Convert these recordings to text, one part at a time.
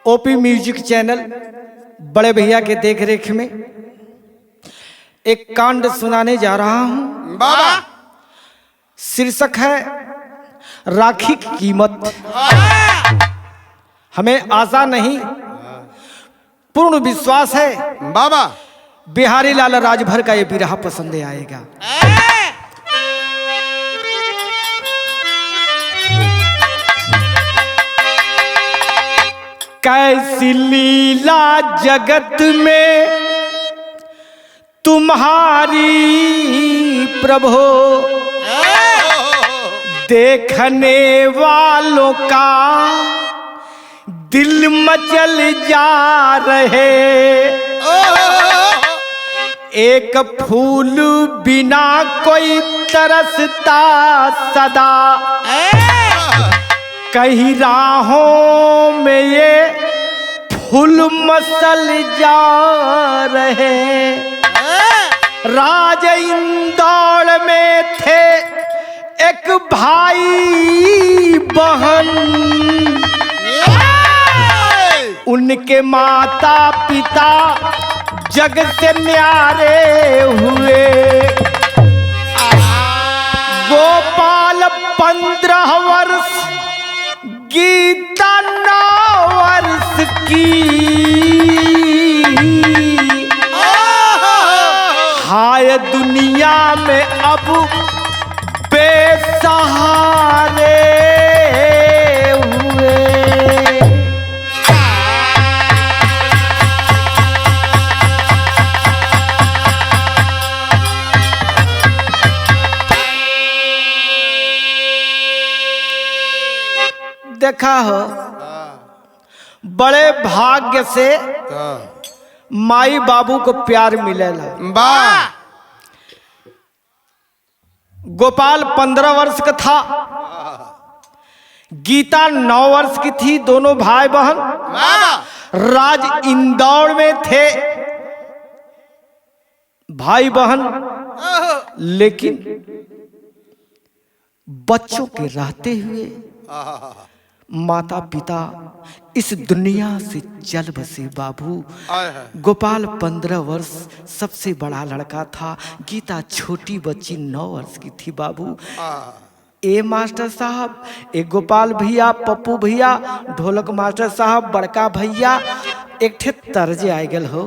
ओपी music channel बड़े भैया के देख रेख में एक कांड सुनाने जा रहा हूं। बाबा शीर्षक है राखी की कीमत। हमें आशा नहीं पूर्ण विश्वास है बाबा बिहारी लाल राजभर का ये बिरहा पसंद आएगा। कैसी लीला जगत में तुम्हारी प्रभु, देखने वालों का दिल मचल जा रहे। एक फूल बिना कोई तरसता सदा, कहीं राहों में ये फूल मसल जा रहे। राज इंदौर में थे एक भाई बहन, उनके माता पिता जग से न्यारे हुए। गोपाल 15 वर्ष, गीता 9 वर्ष की। हाय दुनिया में अब बेसहारे हुए। देखा हो बड़े भाग्य से माई बाबू को प्यार मिलेला। बा गोपाल 15 वर्ष का था, गीता 9 वर्ष की थी। दोनों भाई बहन राज इंदौर में थे भाई बहन, लेकिन बच्चों के रहते हुए माता पिता इस दुनिया से चल बसे। बाबू गोपाल 15 वर्ष सबसे बड़ा लड़का था, गीता छोटी बच्ची 9 वर्ष की थी। बाबू ए मास्टर साहब, ए गोपाल भैया, पप्पू भैया, ढोलक मास्टर साहब, बड़का भैया, एक ठे तर्ज आ गल हो।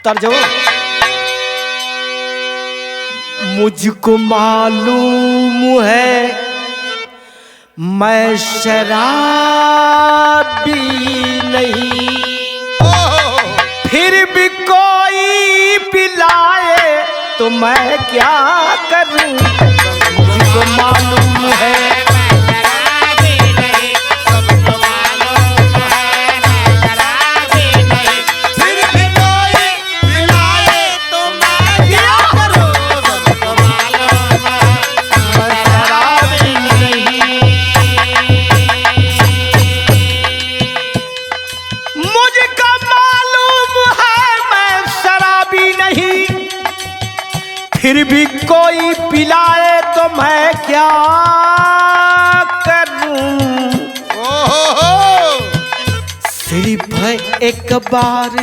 तर्ज मुझको मालूम है मैं शराबी नहीं, फिर भी कोई पिलाए तो मैं क्या करूं। मुझको मालूम है फिर भी कोई पिलाए तो मैं क्या करूं। सिर्फ एक बार,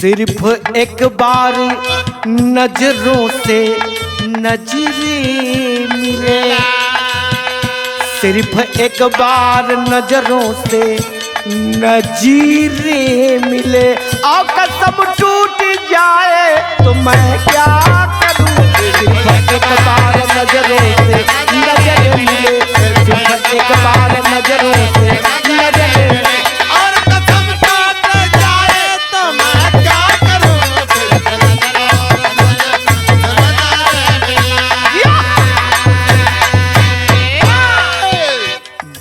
सिर्फ एक बार नजरों से नजरें मिले, सिर्फ एक बार नजरों से नजीरें मिले। और कसम टूट जाए तो मैं क्या करूं। सिर्फ एक बार नजरों से नजरें मिले, सिर्फ एक बार नजरों से नजरें मिले। और कसम टूट जाए तो मैं क्या करूं।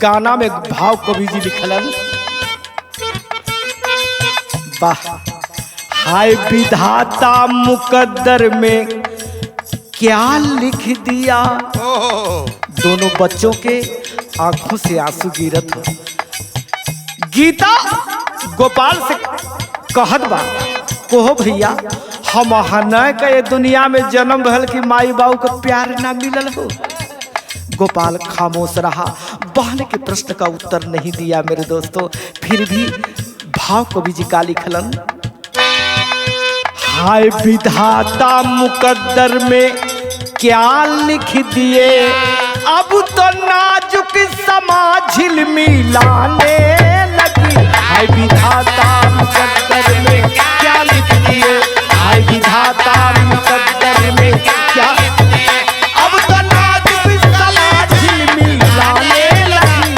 गाना में भाव कवि जी लिखलन, वाह। हाय विधाता मुकद्दर में क्या लिख दिया। दोनों बच्चों के आंखों से आंसू गिरत हो। गीता गोपाल से कहत बा, कोहो भैया हम हनय के ये दुनिया में जन्म भल कि माई बाबू का प्यार ना मिलल हो। गोपाल खामोश रहा, बहन के प्रश्न का उत्तर नहीं दिया मेरे दोस्तों। फिर भी भाव कवि जी का लिखलन, हाय विधाता मुकद्दर में क्या लिख दिए, अब तो नाजुक समा झिलमिलाने लगी। हाय विधाता मुकद्दर में क्या लिख दिए, हाय विधाता मुकद्दर में क्या, अब तो नाजुक समा झिलमिलाने लगी।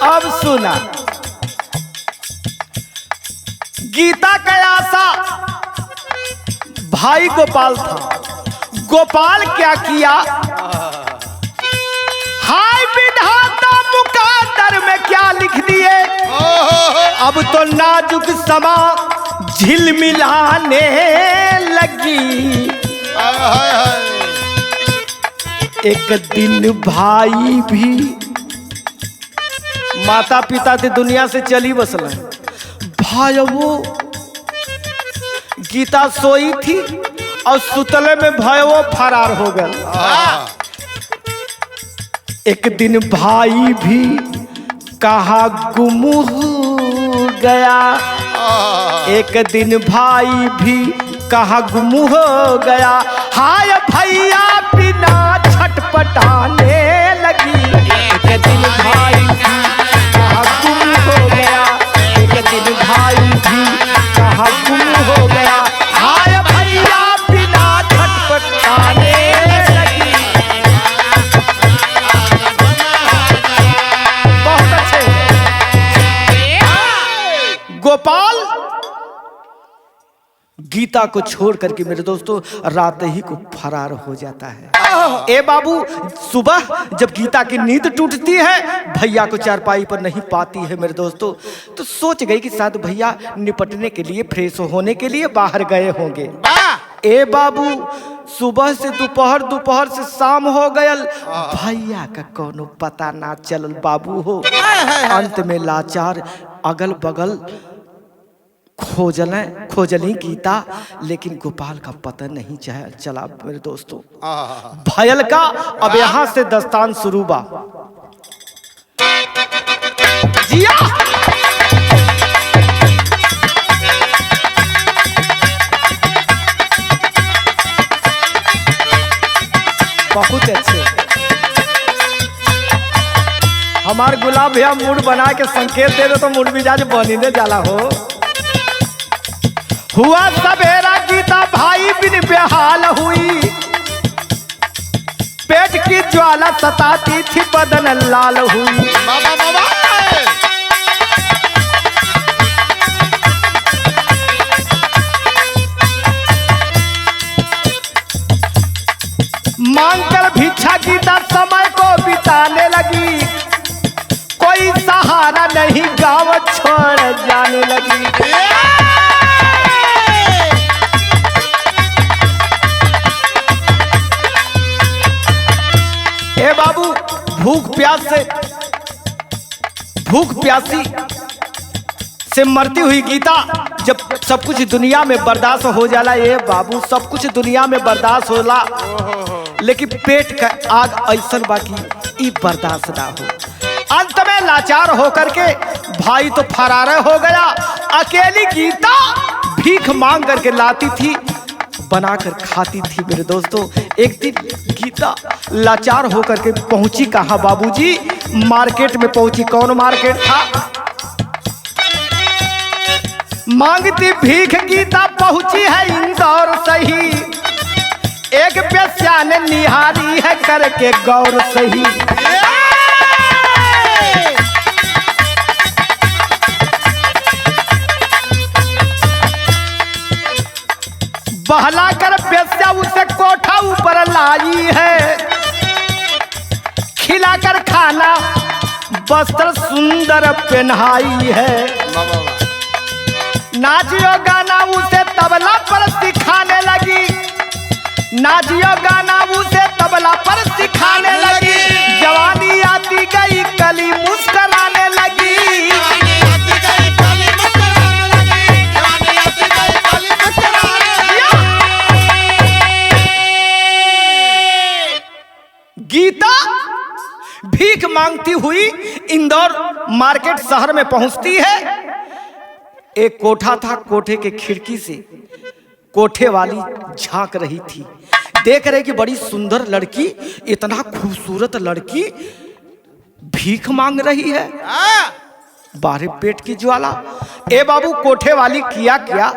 अब सुना, गीता का आशा भाई गोपाल था। गोपाल क्या किया, हाय विधाता मुकद्दर में क्या लिख दिए, अब तो नाजुक समा झिलमिलाने लगी। एक दिन भाई भी माता पिता से दुनिया से चली बसल। भाइयों गीता सोई थी और सुतले में भयवो फरार हो गया। एक दिन भाई भी कहाँ गुम हो गया, एक दिन भाई भी कहाँ गुम हो गया। हाय भैया बिना छटपटाने लगी। एक दिन भाई भी कहाँ गुम हो गया, एक दिन भाई भी कहाँ गुम हो गया। हाय भैया बिना छटपटाने लगी। बहुत अच्छे। गोपाल गीता को छोड़ करके मेरे दोस्तों रात ही को फरार हो जाता है। ए बाबू, सुबह जब गीता की नींद टूटती है, भैया को चारपाई पर नहीं पाती है मेरे दोस्तों, तो सोच गई कि शायद भैया निपटने के लिए, फ्रेश होने के लिए बाहर गए होंगे। ए बाबू, सुबह से दोपहर, दोपहर से शाम हो गयल, भैया का कोनो पता ना चलल बाबू हो। अंत में लाचार अगल बगल खोजली गीता, लेकिन गोपाल का पता नहीं चला मेरे दोस्तों। भयल का अब यहां से दस्तान शुरू बा। जिया बहुत अच्छे। हमार गुलाब भैया मूड बना के संकेत दे दो तो मूड मिजाज बनी दे जाला हो। हुआ सवेरा गीता भाई बिन बेहाल हुई, पेट की ज्वाला सताती थी बदन लाल हुई। मांगकर भिक्षा गीता समय को बिताने लगी, कोई सहारा नहीं गाँव छोड़ जाने लगी। ए बाबू, भूख प्यासी से मरती हुई गीता जब सब कुछ दुनिया में बर्दाश्त हो जाला। ए बाबू, सब कुछ दुनिया में बर्दाश्त होला, लेकिन पेट का आग ऐसन बाकी ई बर्दाश्त ना हो। अंत में लाचार होकर के भाई तो फरार हो गया। अकेली गीता भीख मांग करके लाती थी, बनाकर खाती थी मेरे दोस्तों। एक दिन गीता लाचार होकर के पहुंची कहाँ बाबूजी? मार्केट में पहुंची। कौन मार्केट था? मांगती भीख गीता पहुंची है इंदौर सही, एक बेस्या ने निहारी है करके गौर सही। बहलाकर बेस्या उसे कोठा ऊपर लाई है, खिलाकर खाना वस्त्र सुंदर पहनाई है। नाचियो गाना उसे तबला पर सिखाने लगी, नाचियो गाना उसे तबला पर सिखाने लगी। जवानी आती गई कली मुस्कुराने लगी। गीता भीख मांगती हुई इंदौर मार्केट शहर में पहुंचती है। एक कोठा था, कोठे के खिड़की से कोठे वाली झांक रही थी। देख रहे कि बड़ी सुंदर लड़की, इतना खूबसूरत लड़की भीख मांग रही है। बाहर पेट की ज्वाला। ए बाबू, कोठे वाली किया क्या?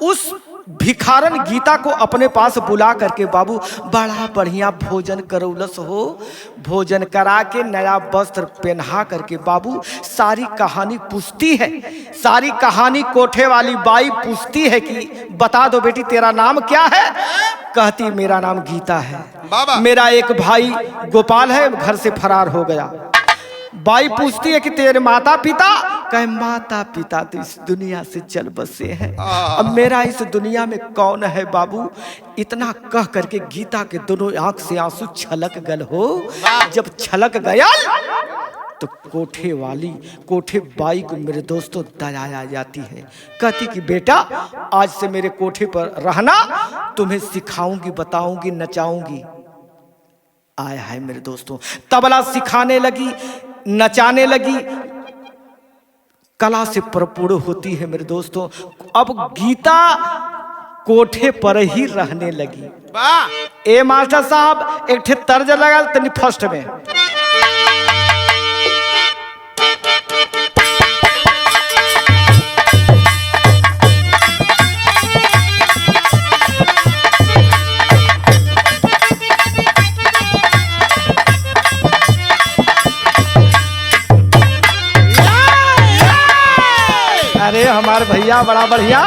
उस भिखारन गीता को अपने पास बुला करके बाबू बड़ा बढ़िया भोजन करौलस हो। भोजन करा के नया वस्त्र पहना करके बाबू सारी कहानी पूछती है। सारी कहानी कोठे वाली बाई पूछती है कि बता दो बेटी, तेरा नाम क्या है? कहती मेरा नाम गीता है, मेरा एक भाई गोपाल है, घर से फरार हो गया। बाई पूछती है कि तेरे माता पिता? कहे माता पिता तो इस दुनिया से चल बसे हैं, अब मेरा इस दुनिया में कौन है बाबू? इतना कह करके गीता के दोनों आंख से आंसू छलक गल हो। जब छलक गया तो कोठे बाई को मेरे दोस्तों दया आ जाती है। कहती कि बेटा आज से मेरे कोठे पर रहना, तुम्हें सिखाऊंगी, बताऊंगी, नचाऊंगी। आया है मेरे दोस्तों, तबला सिखाने लगी, नचाने लगी, कला से भरपूर होती है मेरे दोस्तों। अब गीता कोठे पर ही रहने लगी। ए मास्टर साहब, एक ठे तर्ज लगा तनी फर्स्ट में। अरे हमारे भैया बड़ा बढ़िया।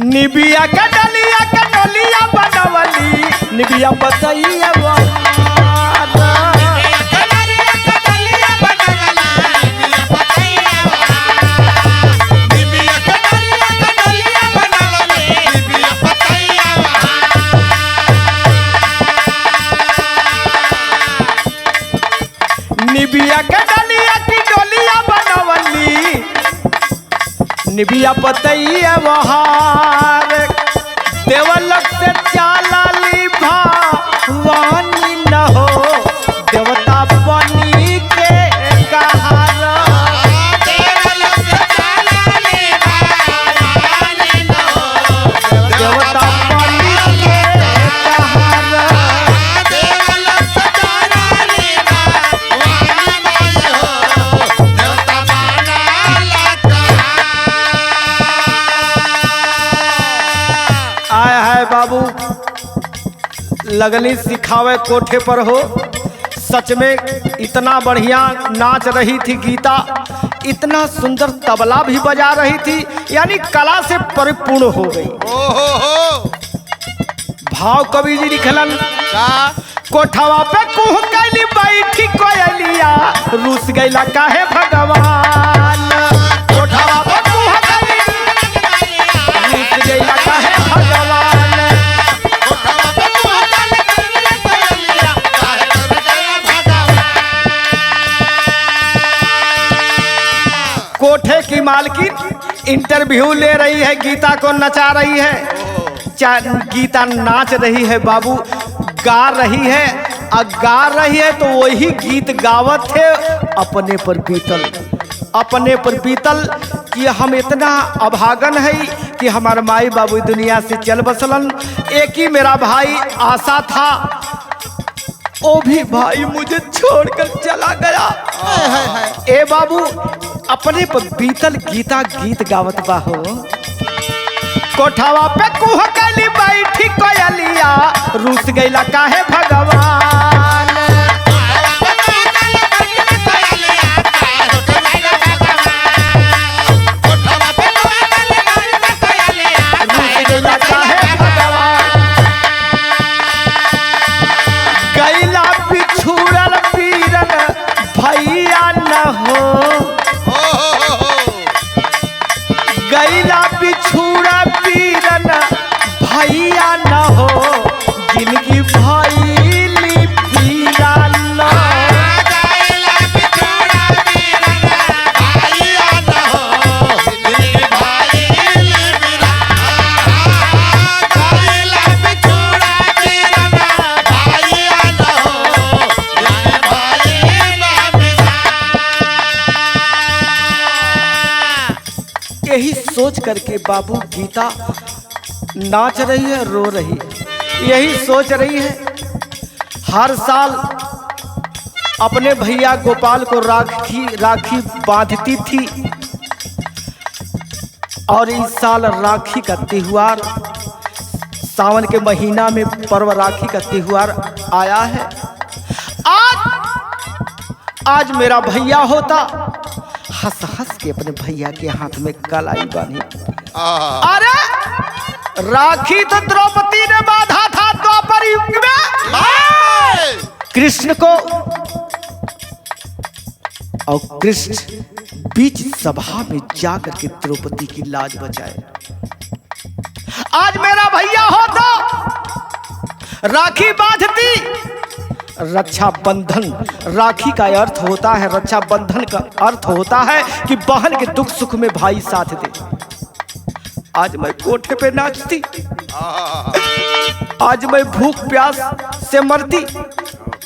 निबिया का डलिया का डलिया बनवली, निबिया बताइए निबिया का डलिया की डोलिया बनवली, निबिया पतैया बहार। देवलोक से चालाली भवानी न हो, देवता बनी के कहार। देवलोक से चालाली भवानी न हो, देवता बनी के कहार। देवलोक से चालाली भवानी न हो, देवता आया है बाबू। लगनी सिखावे कोठे पर हो। सच में इतना बढ़िया नाच रही थी गीता, इतना सुंदर तबला भी बजा रही थी, यानी कला से परिपूर्ण हो गई। भाव कवि जी लिखलन, कोठवा पे कुह कैली बैठी कोयलिया, रूस गईला काहे भगवान। कोठवा पे कुह कैली रूस गईला काहे भगवान। कोठे की मालकिन इंटरव्यू ले रही है, गीता को नचा रही है। गीता नाच रही है बाबू, गा रही है। गा रही है तो वही गीत गावत है अपने पर बीतल, अपने पर बीतल कि हम इतना अभागन है कि हमारे माई बाबू दुनिया से चल बसलन। एक ही मेरा भाई आशा था, वो भी भाई मुझे छोड़कर चला गया। ए बाबू, अपने पर बीतल गीता गीत गावत बाहो। कोठवा पे कुह कैली बैठी कोयलिया, रूस गईला काहे भगवान। रूस गईला बाबू गीता नाच रही है, रो रही है, यही सोच रही है। हर साल अपने भैया गोपाल को राखी बांधती थी और इस साल राखी का त्योहार, सावन के महीना में पर्व राखी का त्योहार आया है। आज मेरा भैया होता, हंस हंस के अपने भैया के हाथ में कलाई बांधी। अरे राखी तो द्रौपदी ने बांधा था द्वापर युग में कृष्ण को, और कृष्ण बीच सभा में जाकर के द्रौपदी की लाज बचाए। आज मेरा भैया होता, राखी बांधती। रक्षाबंधन, राखी का अर्थ होता है, रक्षाबंधन का अर्थ होता है कि बहन के दुख सुख में भाई साथ दे। आज मैं कोठे पे नाचती, आज मैं भूख प्यास से मरती,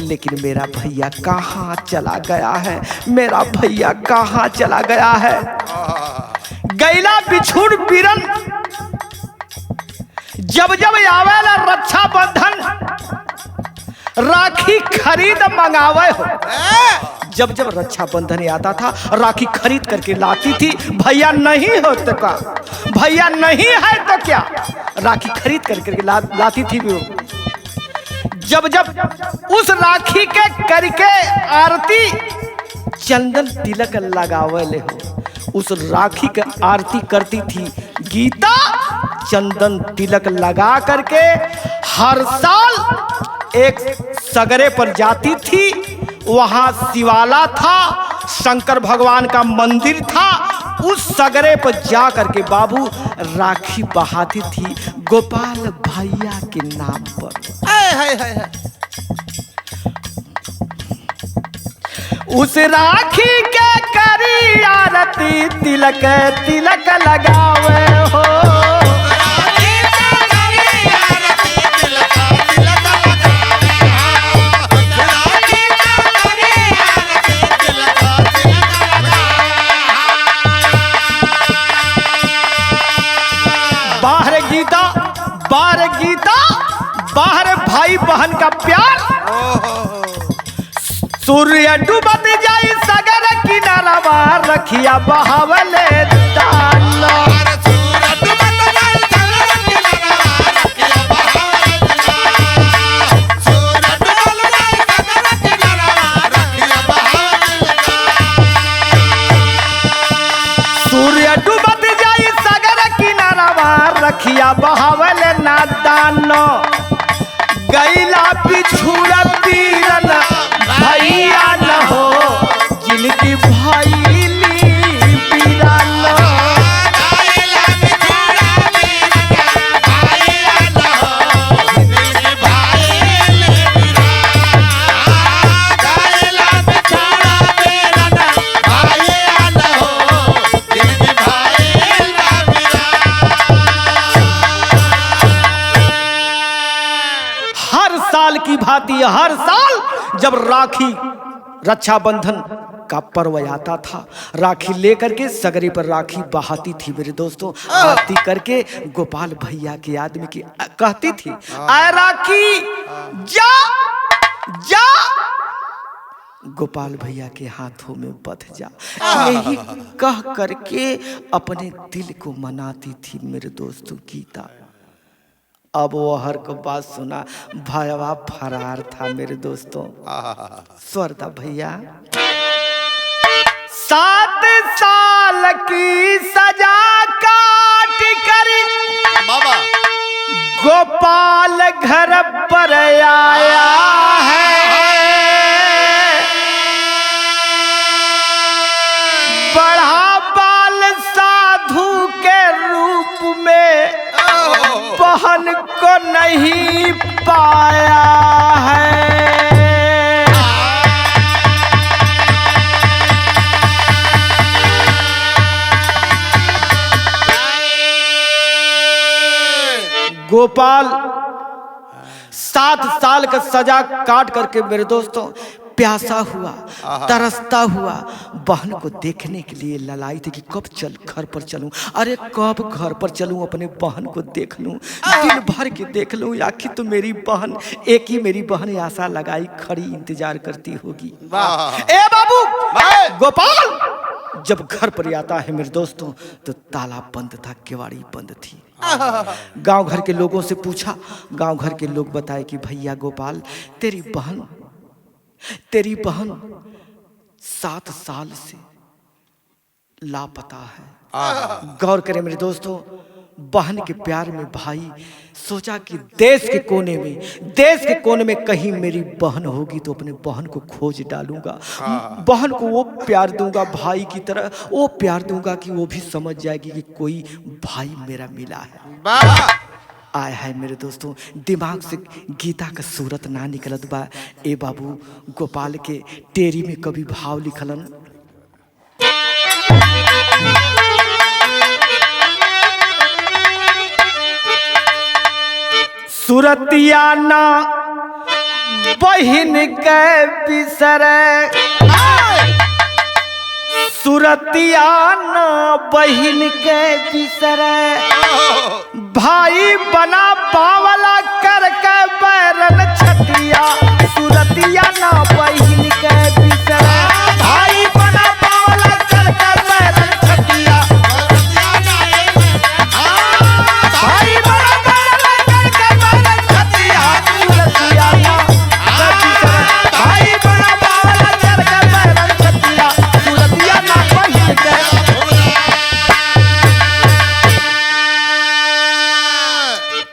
लेकिन मेरा भैया कहाँ चला गया है, मेरा भैया कहाँ चला गया है। गैला बिछुड़ बिरन, जब जब आवेला रक्षाबंधन राखी खरीद मंगावे हो। जब जब रक्षाबंधन आता था राखी खरीद करके लाती थी। भैया नहीं हो तो क्या, भैया नहीं है तो क्या, राखी खरीद करके लाती थी वो। जब जब उस राखी के करके आरती चंदन तिलक लगावे ले हो, उस राखी के आरती करती थी गीता। चंदन तिलक लगा करके हर साल एक सगरे पर जाती थी। वहां शिवाला था, शंकर भगवान का मंदिर था। उस सगरे पर जा करके बाबू राखी बहाती थी गोपाल भैया के नाम पर। उस राखी के करी आरती तिलक तिलक लगावे हो। बाहर भाई बहन का प्यार। सूर्य डूबत जाई सगर किनारा रखिया बहावले दानो। सूर्य डूबत जाई सगर किनारा रखिया बहावले ना दानो। गैला बिछुड़ा पीरन भैया न हो, जिनकी भैली पीरन। की भांति हर साल जब राखी रक्षाबंधन का पर्व आता था, राखी लेकर के सगरे पर राखी बहाती थी मेरे दोस्तों। आरती करके गोपाल भैया के आदमी की कहती थी, आए राखी जा जा। गोपाल भैया के हाथों में बंध जा, यही कह करके अपने दिल को मनाती थी मेरे दोस्तों गीता। अब वो हर को बात सुना, भयवा फरार था मेरे दोस्तों। स्वर्दा भैया 7 साल की सजा काट कर गोपाल घर पर आया है। बड़ा बाल साधु के रूप में बहन को नहीं पाया है। गोपाल 7 साल का सजा काट करके मेरे दोस्तों प्यासा हुआ, तरसता हुआ बहन को देखने के लिए ललाई थी कि कब घर पर चलूं, अरे कब घर पर चलूं, अपने बहन को देख लूं, दिन भर के देख लूं, आखिर तो मेरी बहन, एक ही मेरी बहन आशा लगाई खड़ी इंतजार करती होगी। ए बाबू गोपाल जब घर पर आता है मेरे दोस्तों तो ताला बंद था, केवाड़ी बंद थी। गांव घर के लोगों से पूछा, गांव घर के लोग बताए कि भैया गोपाल तेरी बहन 7 साल से लापता है। गौर करें मेरे दोस्तों, बहन के प्यार में भाई सोचा कि देश के कोने में कहीं मेरी बहन होगी तो अपने बहन को खोज डालूंगा, बहन को वो प्यार दूंगा, भाई की तरह वो प्यार दूंगा कि वो भी समझ जाएगी कि कोई भाई मेरा मिला है। आय है मेरे दोस्तों, दिमाग से गीता का सूरत ना निकलत बा। ए बाबू गोपाल के टेरी में कभी भाव लिखलन, सुरतिया ना बहिन के बिसरे, सुरतिया ना बहिन के बिसरे, भाई बना पावला करके बैरन छतिया, सुरतिया ना बहिन के बिसरे, भाई बना पावला करके बैरन छतिया, भाई बना पावला करके बैरन छतिया, सुरतिया ना बिसरे, भाई बना पावला करके बैरन छतिया, सुरतिया ना बहिन के।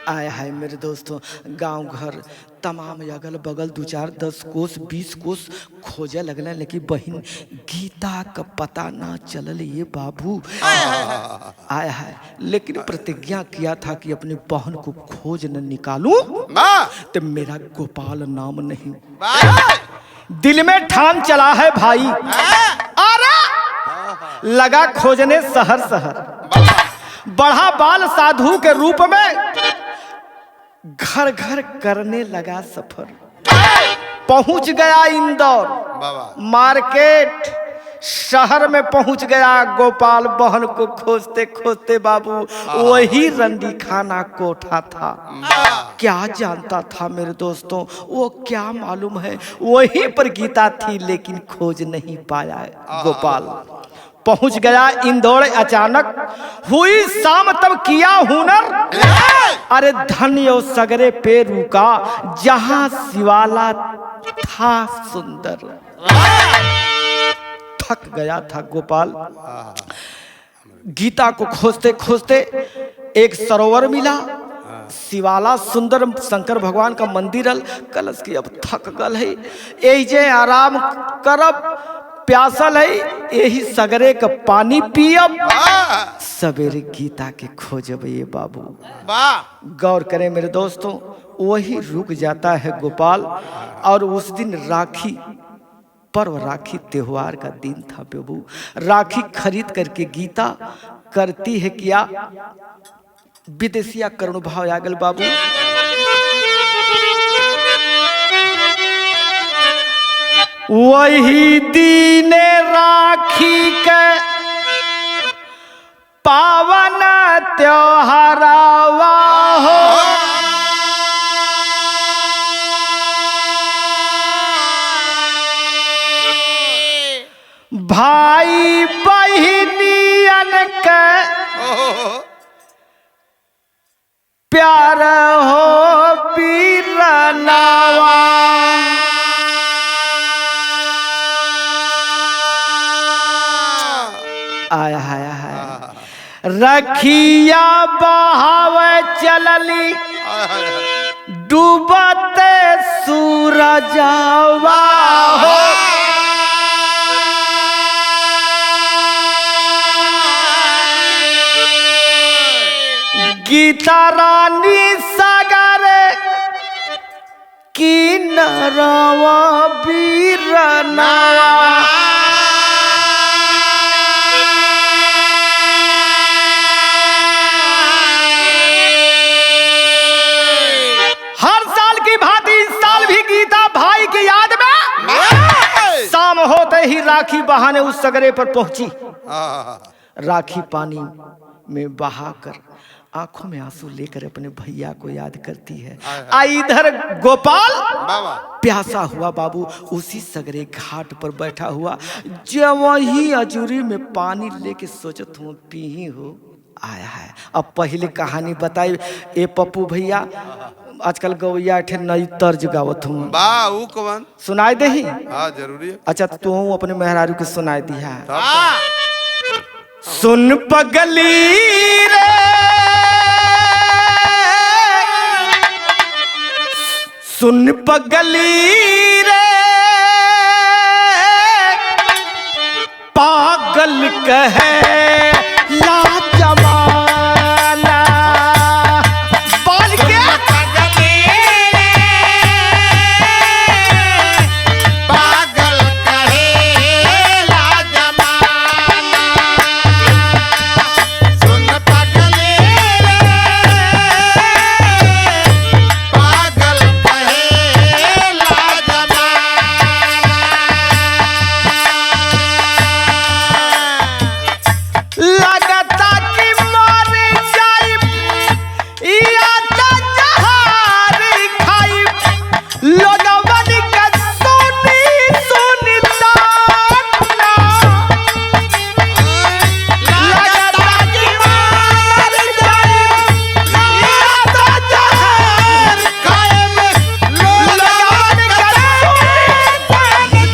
आया है मेरे दोस्तों, गांव घर तमाम अगल बगल 2 4 10 कोस 20 कोस खोजे लगल, लेकिन बहन गीता का पता ना चलल। ये बाबू आया है, लेकिन प्रतिज्ञा किया था कि अपनी बहन को खोज न निकालूं तो मेरा गोपाल नाम नहीं। दिल में ठान चला है भाई, अरे लगा खोजने शहर शहर, बढ़ा बाल साधु के रूप में घर घर करने लगा सफर, पहुंच गया इंदौर मार्केट शहर में पहुंच गया गोपाल, बहन को खोजते खोजते बाबू वही रंडी खाना कोठा था। क्या जानता था मेरे दोस्तों, वो क्या मालूम है वहीं पर गीता थी, लेकिन खोज नहीं पाया गोपाल। पहुंच गया इंदौर, अचानक हुई शाम तब किया हुनर, अरे धन्य सगरे पे रुका जहां शिवाला था सुंदर। थक गया था गोपाल, गीता को खोजते खोजते एक सरोवर मिला, शिवाला सुंदर शंकर भगवान का मंदिर हल, कलश की अब थक गल है, एजे आराम करब, प्यासल है, यही सगरे का पानी पियब, सवेरे गीता के खोजब। ये बाबू गौर करें मेरे दोस्तों, वही रुक जाता है गोपाल। और उस दिन राखी पर्व, राखी त्योहार का दिन था बाबू। राखी खरीद करके गीता करती है क्या, विदेशिया करुण भाव आगल बाबू। वही दीने राखी के पावन त्योहारवा हो, भाई बहिनियन के प्यार हो बीरनावा। आया आया है रखिया बहावे चलली, डूबते सूरजवा हो, गीता रानी सागर की नरवा बीरनावा। हर साल की भांति इस साल भी गीता भाई की याद में ही राखी बहाने उस सगरे पर पहुंची। आहा, राखी पानी में बहाकर आंखों में आंसू लेकर अपने भैया को याद करती है। इधर गोपाल बाबा प्यासा हुआ बाबू उसी सगरे घाट पर बैठा हुआ, जब वही अजूरी में पानी लेके सोचत हूँ पी ही हो आया है। अब पहले कहानी बताई ए पप्पू भैया, आजकल गवैया ठे नई तर्ज गावत हूँ, बा ऊ कवन सुनाई दे ही। हाँ जरूरी है। अच्छा तू अपने मेहरारू के सुनाई दिया। हाँ, सुन पगली रे सुन पगली रे पागल कहे ला जमाना बोल के पागल कहेला जमाना, सुन पगले पागल कहेला जमाना। लगता कि मर जाई या तो जहार खाई लोगवन के सुनी सुनी ताना। लगता कि मर जाई या तो जहार कायम लोगवन के सुनी सुनी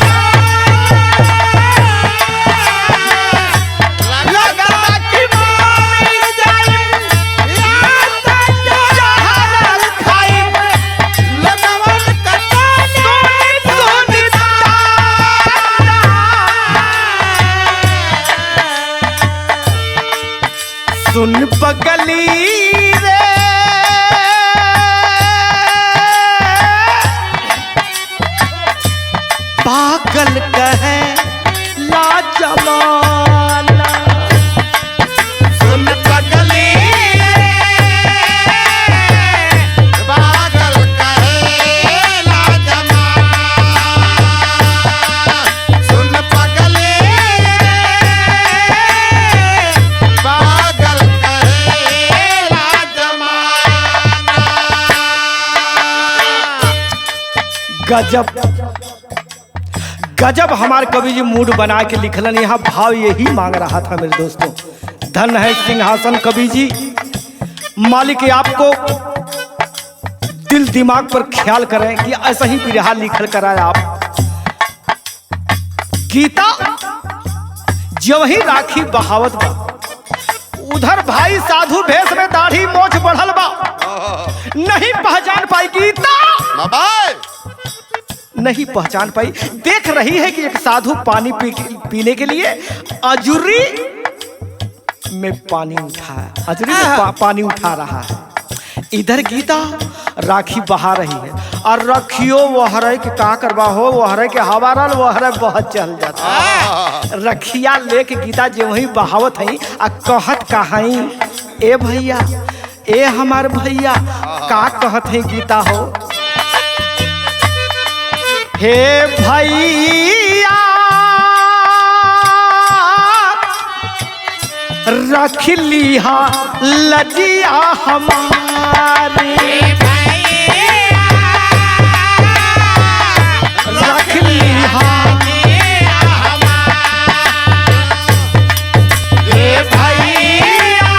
लगता कि मर जाई या तो जहार खाई लगवन कटाने सुनी ताना। सुन पगली रे पागल कहे ला जमाना। सुन पगली पागल कहेला जमाना, सुन पगली पागल कहेला जमाना। गजब गजब हमारे कवि जी मूड बना के लिखलन। यहाँ भाव यही मांग रहा था मेरे दोस्तों। धन है सिंहासन कवि जी, मालिक आपको दिल दिमाग पर ख्याल करें कि ऐसा ही बिरहा लिखल कराए आप। गीता जब ही राखी बहावत बा, उधर भाई साधु भेष में दाढ़ी मोछ बढ़ल बा, नहीं पहचान पाई गीता, बाबाई नहीं पहचान पाई। देख रही है कि एक साधु पानी पीने के लिए अजूरी में पानी उठाया, अजूरी में पानी उठा रहा है। इधर गीता राखी बहा रही है और रखियो वहरे के का करवा हो, वहरे के हवा रल वहरे बहुत चल जाता है। रखिया लेके गीता जो ही बहावत है आ कहत कहाई ए भैया ए हमार भैया का कहत है गीता हो। हे भैया रख लिहा लजिया हमारी, रख लिहा हे भैया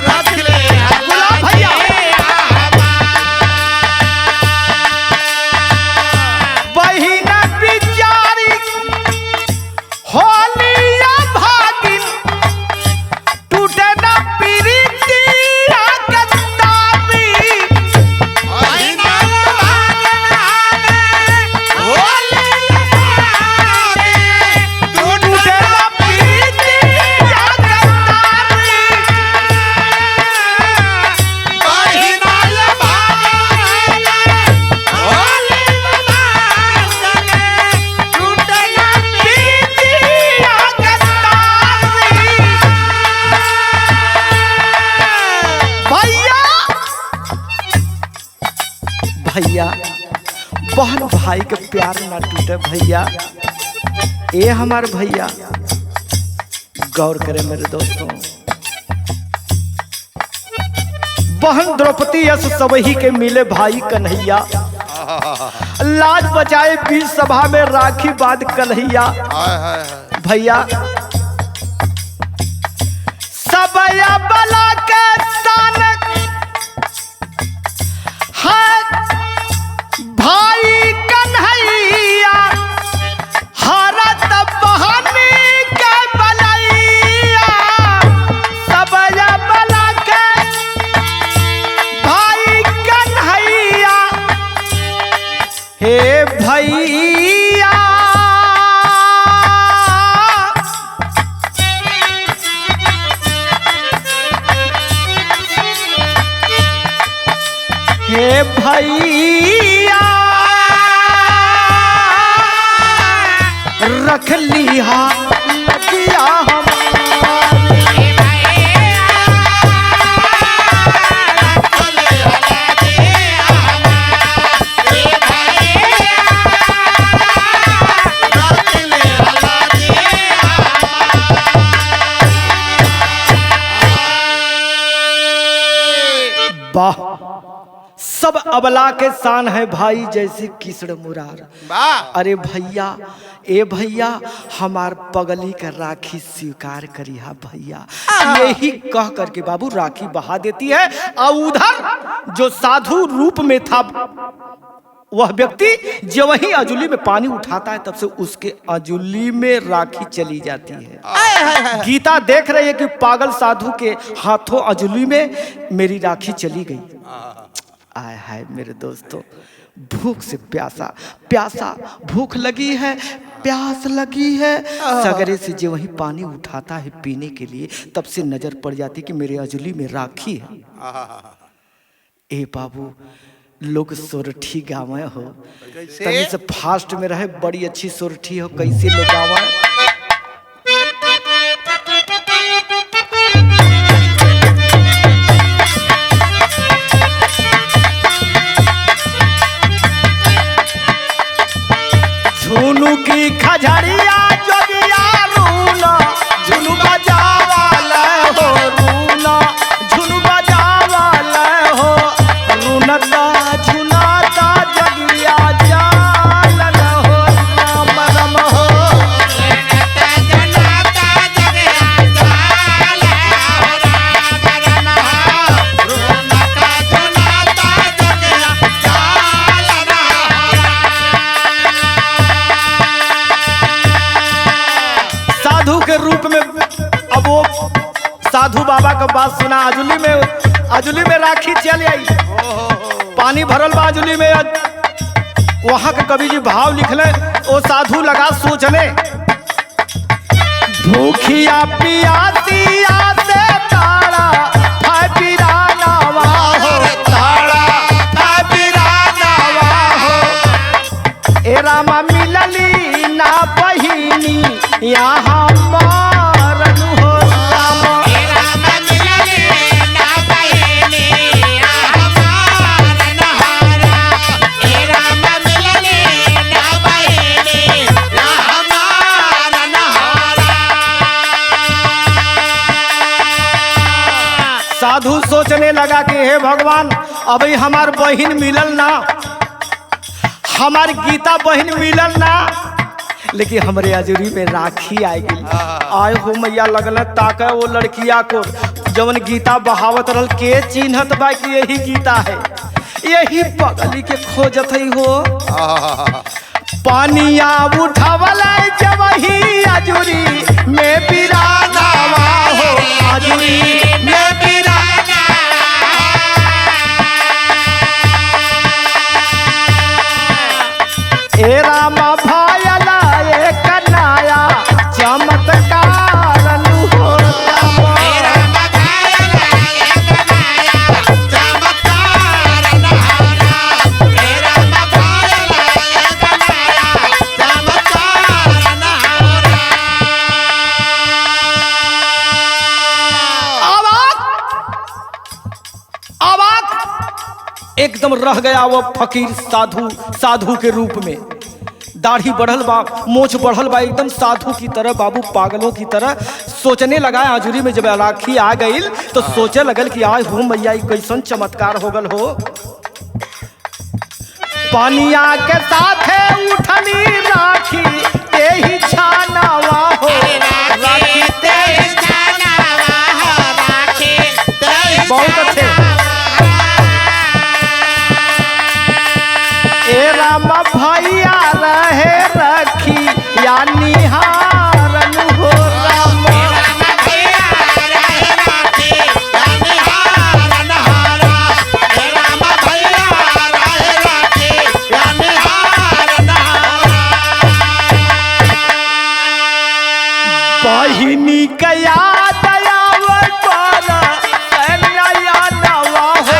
रख ले गुलाब भैया बहिना बिचारी होलिया भागिन टूटे न प्रीतिया गद्दारी। टूटे न प्रीतिया गद्दारी। प्रीतिया गद्दारी। भैया भैया बहन भाई के प्यार ना टूटे भैया। ए हमार भैया गौर करें मेरे दोस्तों, बहन द्रौपदी यश सबही के मिले भाई कन्हैया, लाज बचाए बीच सभा में राखी बांध कन्हैया। भैया सबया बला के सान है भाई कन्हैया, हरत बहनी के बलैया। सबया बला के भाई कन्हैया, हे भैया हे भैया रख लिया लगिया वाह सब अबला के शान है भाई जैसे किसड़ मुरार। अरे भैया ए भैया हमार पगली का राखी स्वीकार करिया भैया। यही कह करके बाबू राखी बहा देती है और उधर जो साधु रूप में था वह व्यक्ति जो वही अजुली में पानी उठाता है तब से उसके अजुली में राखी चली जाती है। गीता देख रही है कि पागल साधु के हाथों अजुली में मेरी राखी चली गई। आय हाय मेरे दोस्तों, भूख से प्यासा भूख लगी है, प्यास लगी है। सगरे से जो वही पानी उठाता है पीने के लिए तब से नजर पड़ जाती कि मेरे अजुली में राखी है। ए बाबू लोग सोरठी गावे हो, तभी से फास्ट में रहे, बड़ी अच्छी सोरठी हो, कैसे लोग गावे। झुनू की खजड़िया जोगिया रूना, झुनू बजावाले हो रूना, झुनू बजावाले हो रूनता झुनाता जगिया जालन हो राम रम हो। जनाता जगिया जालन हो राम रम हो, रूनता झुनाता जगिया जालन हो। साधु के रूप में अब वो साधु बाबा का बात सुना। अजुली में राखी चल आई, पानी भरल बा अजुली में। वहां के कवि जी भाव लिखले, वो साधु लगा सोचने, भूखिया पियासिया से ताड़ा है पिरानावा हो, ताड़ा है पिरानावा हो। ए रामा मिलली ना बहिनी यहाँ मारन हो रामा। साधु सोचने लगा कि हे भगवान अभी हमार बहिन मिलल ना, हमार गीता बहिन मिलल ना, लेकिन हमरे अजूरी में राखी आएगी। आय हो मैया लगल ताके वो लड़किया को जवन गीता बहावत रहल के चिन्हत बा कि यही गीता है, यही पगली के खोजत है हो। पानिया उठावल जब ही अजूरी में बिरानावा हो, अजूरी में बिराना। ए रामा भायला ए कन्हैया चमत्कार हो रामा। एकदम रह गया वो फकीर साधु के रूप में। दाढ़ी बढ़ल बा, मोछ बढ़ल बा, एकदम साधु की तरह बाबू, पागलों की तरह सोचने लगा। आजुरी में जब राखी आ गई तो सोचे लगल कि आय हो मैया कैसन चमत्कार हो गल हो। पानिया के साथ उठनी राखी ते ही छानावा हो, राखी ते ही छानावा हो, राखी ते ही बहुत अच्छे। ए राम भैया रहे रखी या निहारन हो, राम भैया रहे रखी या निहारन हारा, राम भैया रहे रखी या निहारन हारा। बहिनी के याद आवे पर नया नवा हो,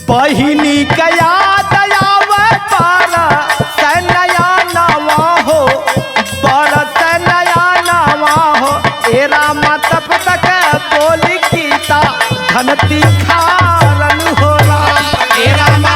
बहिनी का याद आवे पर नया नवा हो, बरस नया नवा हो। ए राम तब तक बोली गीता धनती खारन हो, ए राम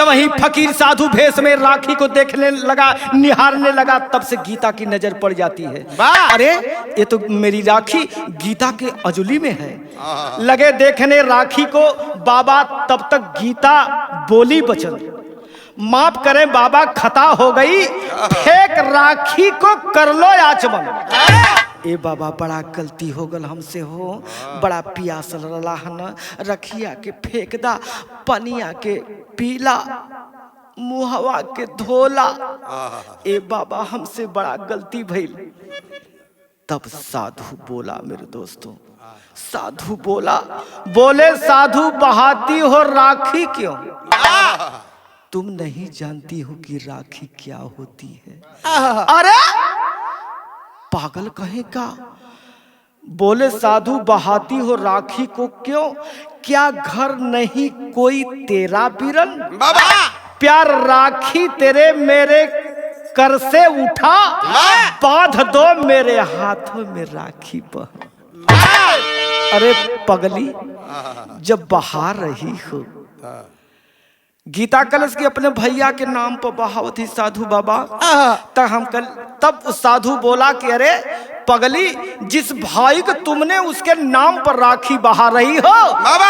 वही फकीर साधु भेष में राखी को देखने लगा, निहारने लगा, तब से गीता की नजर पड़ जाती है। अरे ये तो मेरी राखी गीता के अजुली में है। लगे देखने राखी को बाबा, तब तक गीता बोली बचन, माफ करें बाबा खता हो गई, फेंक राखी को कर लो आचमन। ए बाबा बड़ा गलती हो गल हमसे हो, बड़ा पियासल रहन, रखिया के फेंक दा, पनिया के पीला, मुहवा के धोला। ए बाबा हमसे बड़ा गलती भइल। तब साधु बोला मेरे दोस्तों, साधु बोले साधु बहाती हो राखी क्यों? तुम नहीं जानती हो कि राखी क्या होती है। अरे पागल कहे का? बोले साधु बहाती हो राखी को क्यों? क्या घर नहीं कोई तेरा बिरन? प्यार राखी तेरे मेरे कर से उठा, बांध दो मेरे हाथों में राखी बहन। अरे पगली जब बहा रही हो, गीता कलश की अपने भैया के नाम पर बहाव थी साधु बाबा, तब साधु बोला कि अरे पगली, जिस भाई को तुमने उसके नाम पर राखी बहा रही हो,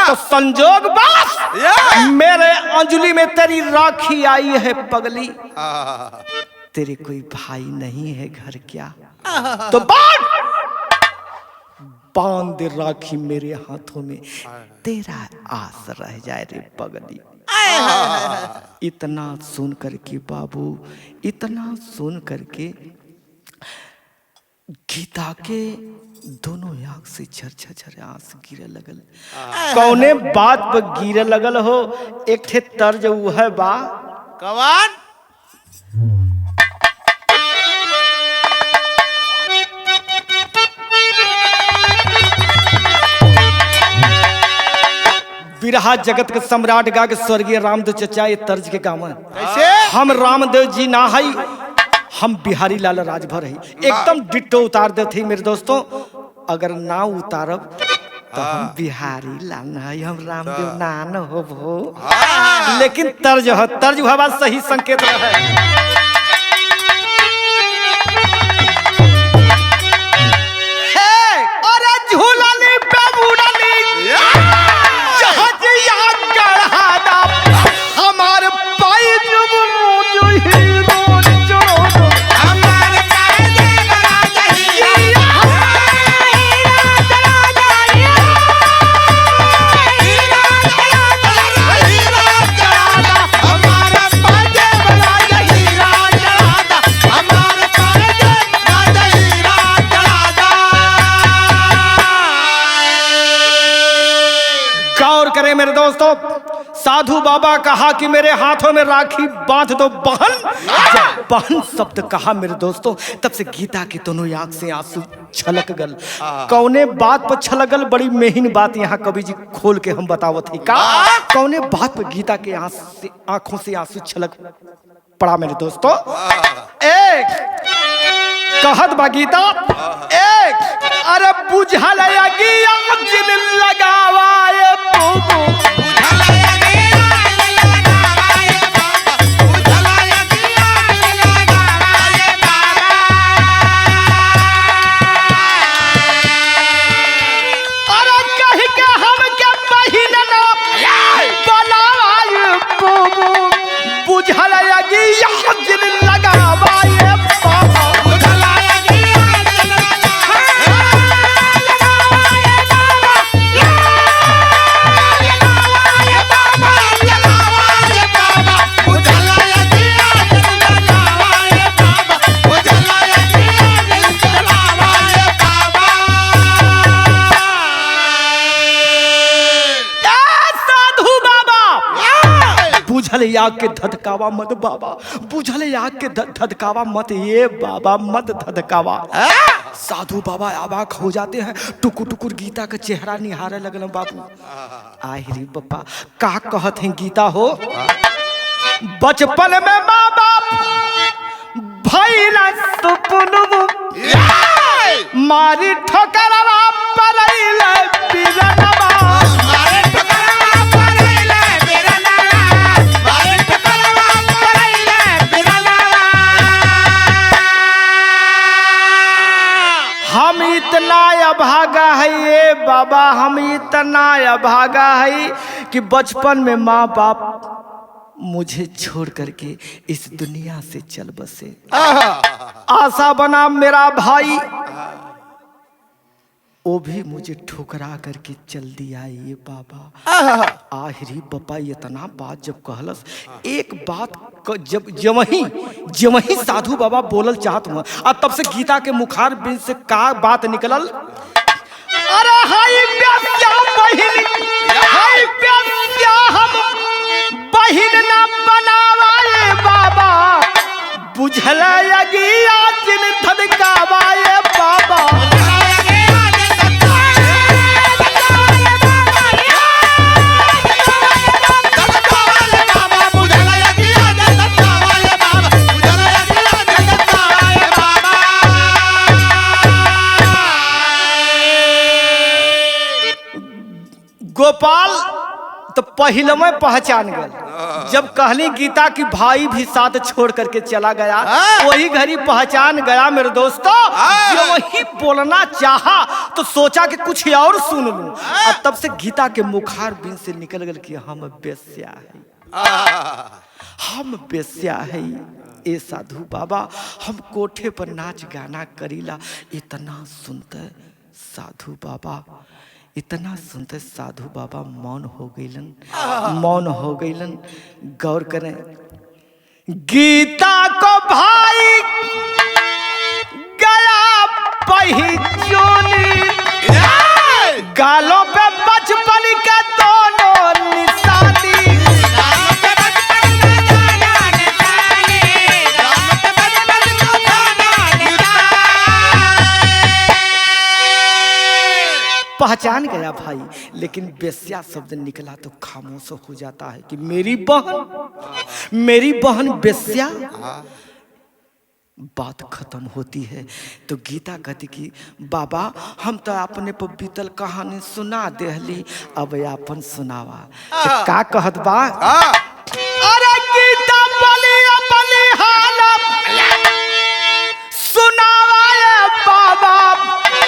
तो संजोग बस मेरे अंजलि में तेरी राखी आई है। पगली तेरे कोई भाई नहीं है घर क्या? तो बांध दे राखी मेरे हाथों में, तेरा आस रह जाए रे पगली। इतना सुन करके बाबू, इतना सुन करके गीता के दोनों आंख से झरझर आंस गिरे लगल। कौने बात पर गिरे लगल हो? एक ठे तर्ज वो है बा, कौन? बिरहा जगत के सम्राट गा के स्वर्गीय रामदेव चचा ये तर्ज के गावन। कैसे? हम रामदेव जी ना हई, हम बिहारी लाल राजभर है। एकदम डिट्टो उतार दे थी मेरे दोस्तों। अगर ना उतारब तो हम बिहारी लाल है, हम रामदेव ना न हो भो। लेकिन तर्ज है, तर्ज हवा सही संकेत है। झूलनी पे बुड़नी हमारे पाई साधु बाबा कहा कि मेरे हाथों में राखी बांध दो बहन। जब बहन शब्द कहा मेरे दोस्तों, तब से गीता की दोनों आंख से आंसू छलक गल। कौने बात पर छलक गल, बड़ी मेहिन बात यहाँ कवि जी खोल के हम बतावत ही का। कौने बात पर गीता के आंखों से आंसू छलक पड़ा मेरे दोस्तों। एक कहत बा गीता, एक अरे बुझल अगिया जिन लगावाए बुबू, बुझल आग के धधकावा मत बाबा, बुझल आग के धधकावा मत ये बाबा, मत धधकावा। साधु बाबा अबाक हो जाते हैं, टुकुर टुकुर गीता का चेहरा निहारे लगल बाबू। आहिरी बाबा का कहत हैं गीता हो, बचपन में माँ बाप भइला सुपुनु मारी ठोकरवा परैले बिरनवा, हम इतना अभागा है ये बाबा, हम इतना अभागा है कि बचपन में माँ बाप मुझे छोड़ करके इस दुनिया से चल बसे। आशा बना मेरा भाई, वो भी मुझे ठुकरा करके चल दिया ये बाबा। आहिरी बाबा इतना बात जब कहलस, एक बात जब वही साधु बाबा बोलल चाहत हुआ, और तब से गीता के मुखार बिन से का बात निकलल, अरे हाय प्यासा बहिन, हाय प्यासा हम बहिन ना बनावाए बाबा, बुझल अगिया जिन धधकावाए बाबा। गोपाल तो पहले में पहचान गया, जब कहली गीता की भाई भी साथ छोड़ करके चला गया, वही घड़ी पहचान गया मेरे दोस्तों। जो वही बोलना चाहा तो सोचा कि कुछ और सुन लूं, और तब से गीता के मुखार बिन से निकल गया कि हम बेस्या है, हम बेस्या है। ए साधु बाबा हम कोठे पर नाच गाना करीला, इतना सुनते साधु बाबा, इतना सुनते साधु बाबा मौन हो गईलन, मौन हो गईलन। गौर करें, गीता को भाई गया पहचानी, गालों पे बचपन के दोनों निशानी, पहचान गया भाई, लेकिन बेस्या शब्द निकला तो खामोश हो जाता है कि मेरी बहन बेस्या। बात खत्म होती है तो गीता कहती कि बाबा हम तो अपने पर बीतल कहानी सुना देहली, अब अपन सुनावा। तो का कहत बा, अरे गीता बली हालत सुनावा बाबा,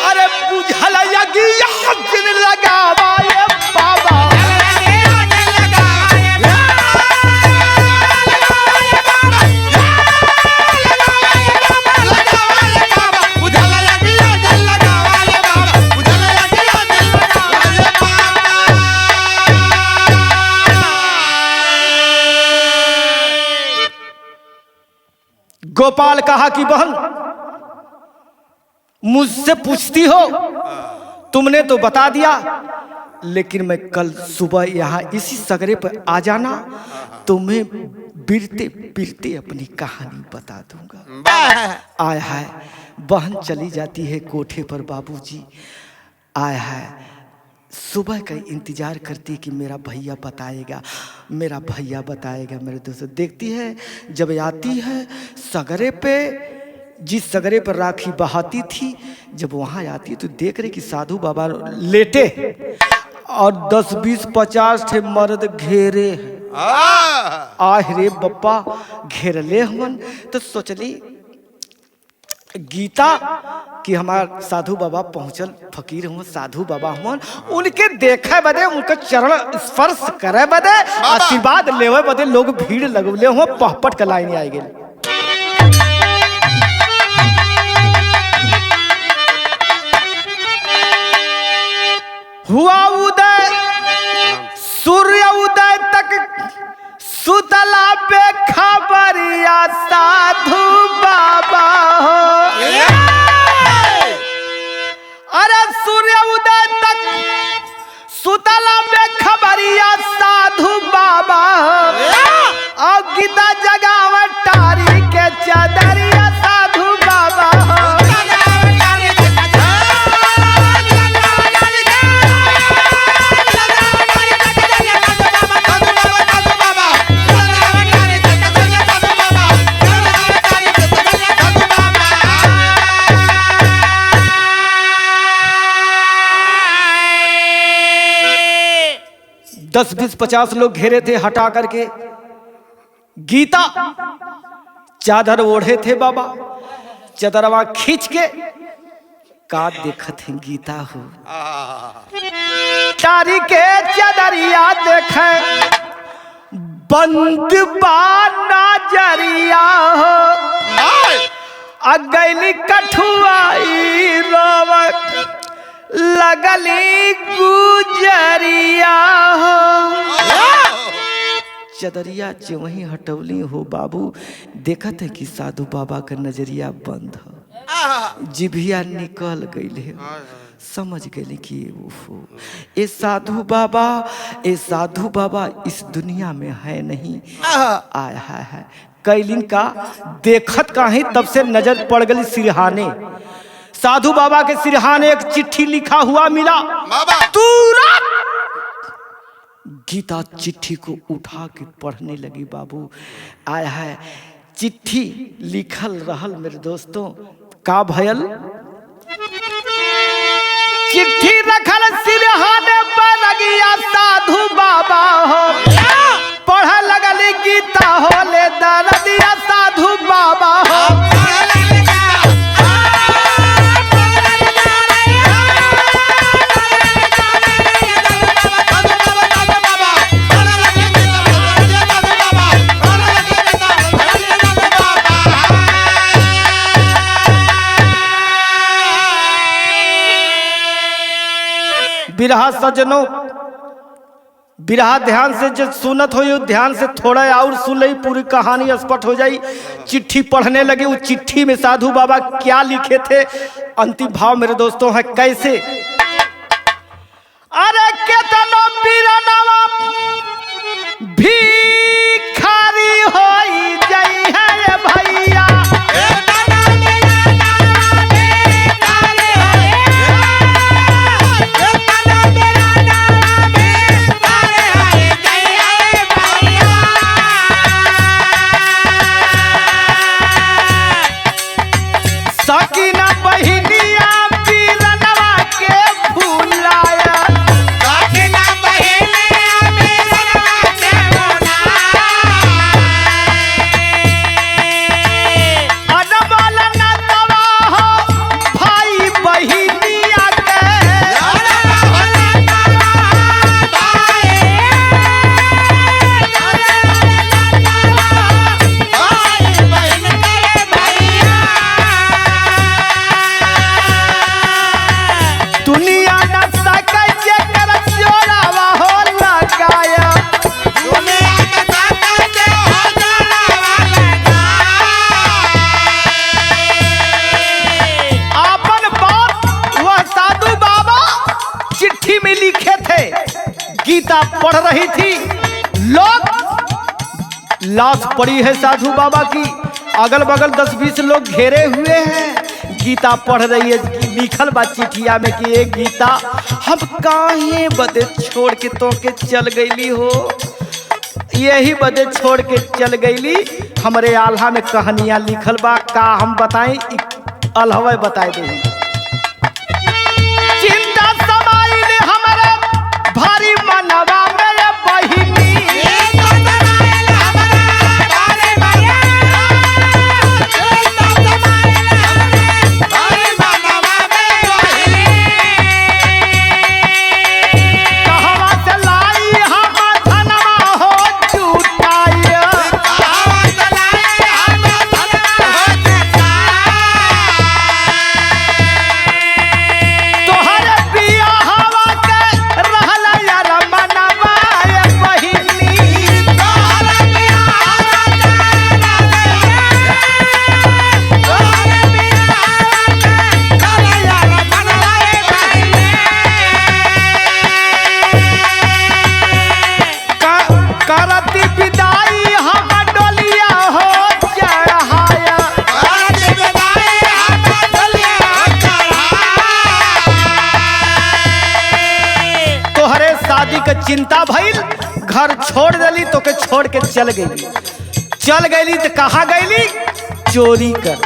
अरे बुझल अगिया जिन लगावा ये बाबा। गोपाल कहा कि बहन मुझसे पूछती हो, तुमने तो बता दिया लेकिन मैं कल सुबह यहाँ इसी सगरे पर आ जाना तो मैं बिरते बिरते अपनी कहानी बता दूंगा। आय हाय, बहन चली जाती है कोठे पर बाबूजी। आय हाय, सुबह का इंतजार करती है कि मेरा भैया बताएगा, मेरा भैया बताएगा। मेरे दोस्तों देखती है, जब आती है सगरे पे, जिस सगरे पर राखी बहाती थी, जब वहाँ आती है तो देख रहे कि साधु बाबा लेटे और 10, 20, 50 थे मर्द घेरे। आह रे बप्पा, घेरले हमन। तो सोचली गीता कि हमार साधु बाबा पहुंचल, फकीर हम साधु बाबा हमन, उनके देखे बदे, उनका चरण स्पर्श करे बदे, आशीर्वाद लेवे बदे लोग भीड़ लगले हो, पहपट का लाइन आई गई। हुआ उदय, सूर्य उदय तक सुतला पे खबरिया साधु बाबा हो। अरे सूर्य उदय तक सुतला पे खबरिया साधु बाबा हो। और गीता जगाव टारी के चदरिया साधु बाबा हो। दस 20 50 लोग घेरे थे हटा करके। गीता चादर ओढ़े थे बाबा, चादरवा खींच के का देखत है गीता हो। तारी के चादरिया देखे बंद बाना जरिया हो। अगली कठुआई रोवक लगली गुजरिया हो। चदरिया जो वहीं हटौली हो बाबू, देखत है कि साधु बाबा का नजरिया बंद हो, जिभिया निकल गई है। समझ गए कि ओहो, ये साधु बाबा, ये साधु बाबा इस दुनिया में है नहीं। आया है कैलिन का देखत कहीं, तब से नजर पड़ गई सिरहाने। साधु बाबा के सिरहाने एक चिट्ठी लिखा हुआ मिला। तुरंत गीता चिट्ठी को उठा के पढ़ने लगी बाबू। आया है चिट्ठी लिखल रहल मेरे दोस्तों, का भयल चिट्ठी रखल सिरहाने पर लगिया साधु बाबा हो। पढ़ लगली गीता हो ले दरदिया साधु बाबा हो। बिरहा सजनों, बिरहा ध्यान से जो सुनत हो, ध्यान से थोड़ा और सुन ली, पूरी कहानी स्पष्ट हो जाई। चिट्ठी पढ़ने लगे, उस चिट्ठी में साधु बाबा क्या लिखे थे, अंतिम भाव मेरे दोस्तों है कैसे। अरे केतनो बिरनवा भिखारी होई जई है भैया। सकीना बहिनिया बिरनवा के भुलाया। सकीना बहिनिया बिरनवा के भुलाया। गीता पढ़ रही थी। लोग लाश पड़ी है साधु बाबा की, अगल बगल 10-20 लोग घेरे हुए हैं। गीता पढ़ रही है, लिखल बा चिठिया में कि ये गीता हम काहे बदे छोड़ के तो के चल गईली हो, यही बदे छोड़ के चल गईली। हमरे आल्हा में कहानियां लिखल बा, का हम बताएं, अलहवे बताए दे। चिंता समाइल हमारा भारी मनवा मेरे बहिनी, चिंता भइल, घर छोड़ देली तो के छोड़ के चल गईली तो कहा गईली चोरी कर।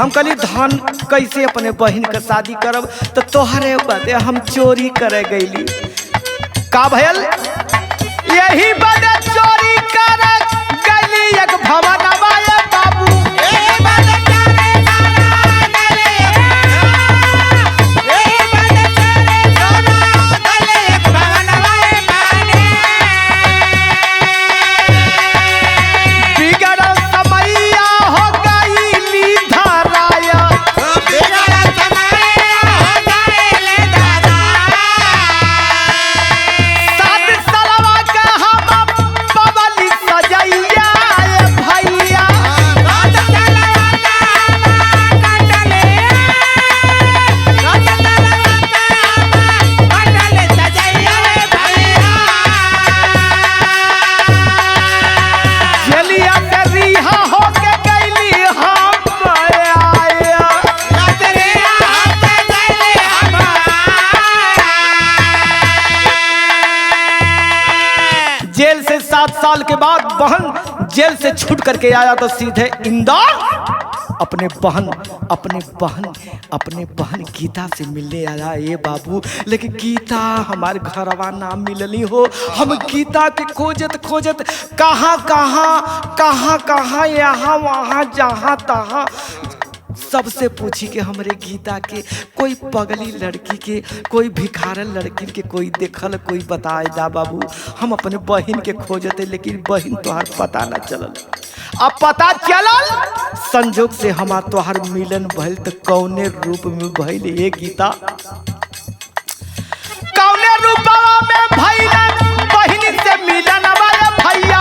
हम कहली धन कैसे अपने बहन के शादी करब, तो तोहरे बदे हम चोरी करे गईली। का भयल यही बदे चोरी करे गईली एक भवनवा ये बाबू, जेल से 7 साल के बाद बहन जेल से छूट करके आया तो सीधे इंदौर अपने बहन गीता से मिलने आया। ये बाबू लेकिन गीता हमारे घरवा ना मिलनी हो। हम गीता के खोजत कहाँ यहाँ वहाँ जहाँ तहाँ सबसे पूछी कि हमरे गीता के कोई पगली लड़की के, कोई भिखारन लड़की के कोई देखल, कोई बताए दा बाबू। हम अपने बहन के खोजते लेकिन बहन तोहार पता न चलल। अब पता चलल संजोग से हमार तोहार मिलन भइल, तो कौने रूप में भइल ये गीता, कौने रूपवा में भइल बहन से मिलन वाला भैया,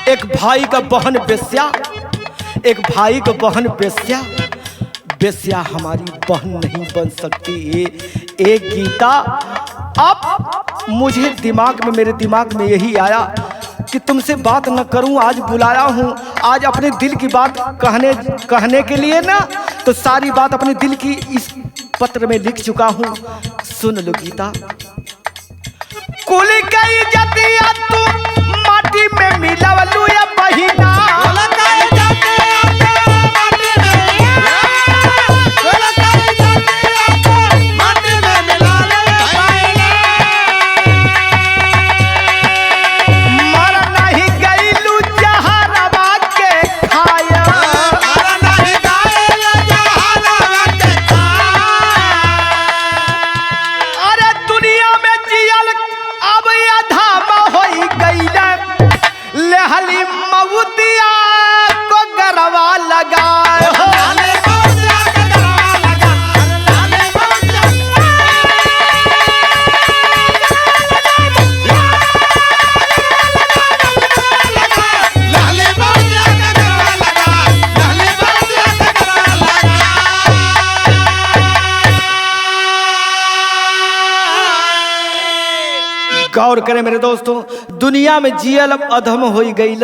एक भाई का बहन बेस्या, एक भाई का बहन बेस्या, बेस्या हमारी बहन नहीं बन सकती। ये गीता अब मुझे मेरे दिमाग में यही आया कि तुमसे बात न करूं, आज बुलाया हूं, आज अपने दिल की बात कहने के लिए ना, तो सारी बात अपने दिल की इस पत्र में लिख चुका हूं। सुन लो गीता। कुल कई जतिया तू माटी में मिलावलू या बहिना, गौर करें मेरे दोस्तों, दुनिया में जियल अब अधम हो गई,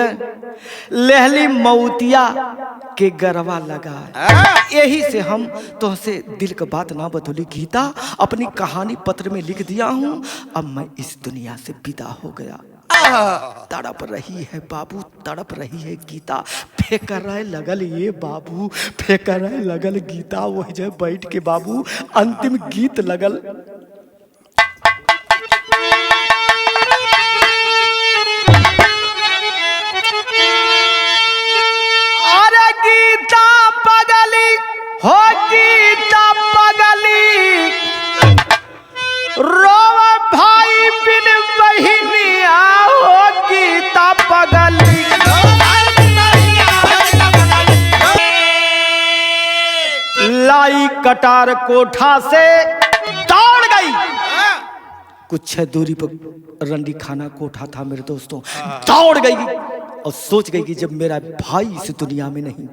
लहली मऊतिया के गरवा लगा। यही से हम तुमसे दिल का बात ना बतौली गीता, अपनी कहानी पत्र में लिख दिया हूँ। अब मैं इस दुनिया से विदा हो गया। तड़प रही है बाबू, तड़प रही है गीता, फेंक रहे लगल ये बाबू, फेंक रहे लगल गीता, वही जब बैठ के बाबू अंतिम गीत लगल। अरे गीता पगली हो, गीता पगली, रोव भाई बिन बहिनिया हो, गीता पगली। लाई कटार कोठा से दौड़ गई। कुछ दूरी पर रंडी खाना कोठा था मेरे दोस्तों, दौड़ गई और सोच गई कि जब मेरा भाई इस दुनिया में नहीं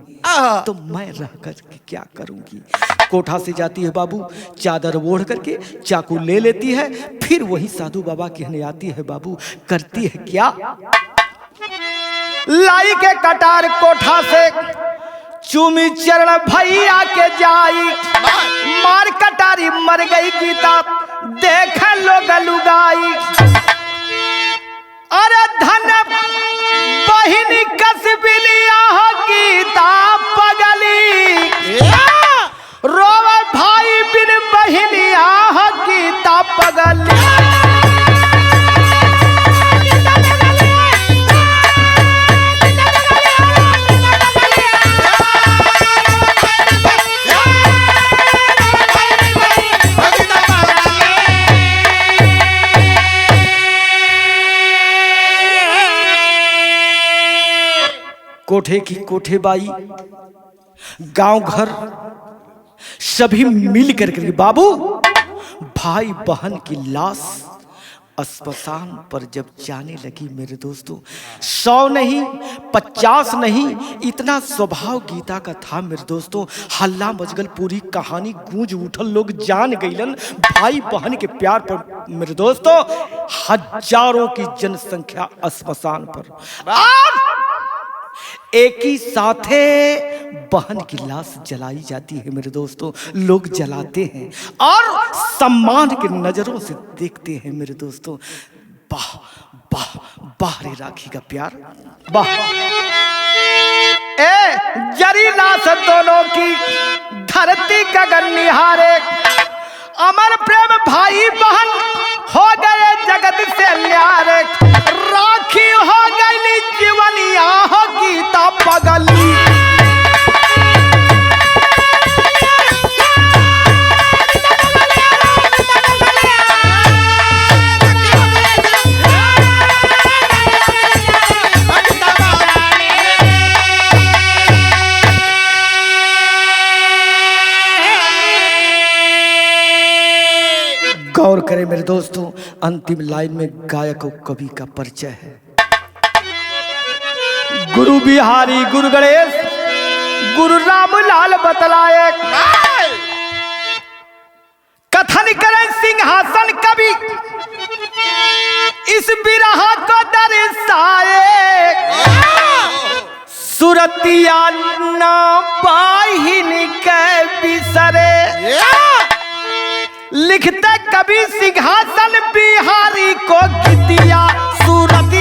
तो मैं रह कर क्या करूंगी। कोठा से जाती है बाबू, चादर ओढ़ करके चाकू ले लेती है, फिर वही साधु बाबा के यहाँ आती है बाबू, करती है क्या, लाई के कटार कोठा से चूमी चरण भैया के जाई, मार कटारी मर गई गीता, देख लोग लुगाई। अरे धन बहिनी कसबिलिया हो, गीता पगली, रोव भाई बिन बहिनिया हो, गीता पगली। कोठे की कोठे बाई, गांव घर सभी मिल करके बाबू भाई बहन की लाश अस्पताल पर जब जाने लगी मेरे दोस्तों, 100 नहीं 50 नहीं, इतना स्वभाव गीता का था मेरे दोस्तों। हल्ला मचगल, पूरी कहानी गूंज उठल, लोग जान गईलन भाई बहन के प्यार पर मेरे दोस्तों। हजारों की जनसंख्या अस्पताल पर, एक ही साथे बहन की लाश जलाई जाती है मेरे दोस्तों। लोग जलाते हैं और सम्मान की नजरों से देखते हैं मेरे दोस्तों। वाह वाह वाह रे राखी का प्यार, वाह। ए जरी लाश दोनों की धरती गगन निहारे, अमर प्रेम भाई बहन हो गए जगत से न्यारे, राखी हो गई जीवनिया हो, गीता पगली। गौर करें मेरे दोस्तों, अंतिम लाइन में गायक और कवि का परिचय है। गुरु बिहारी, गुरु गणेश, गुरु रामलाल बतलाए, कथन करें सिंहासन कवि इस बिरहा को दर्शाए, सुरतिया ना बाहिन के बिसरे, लिखते कभी सिंहासन बिहारी को गीतिया सूरत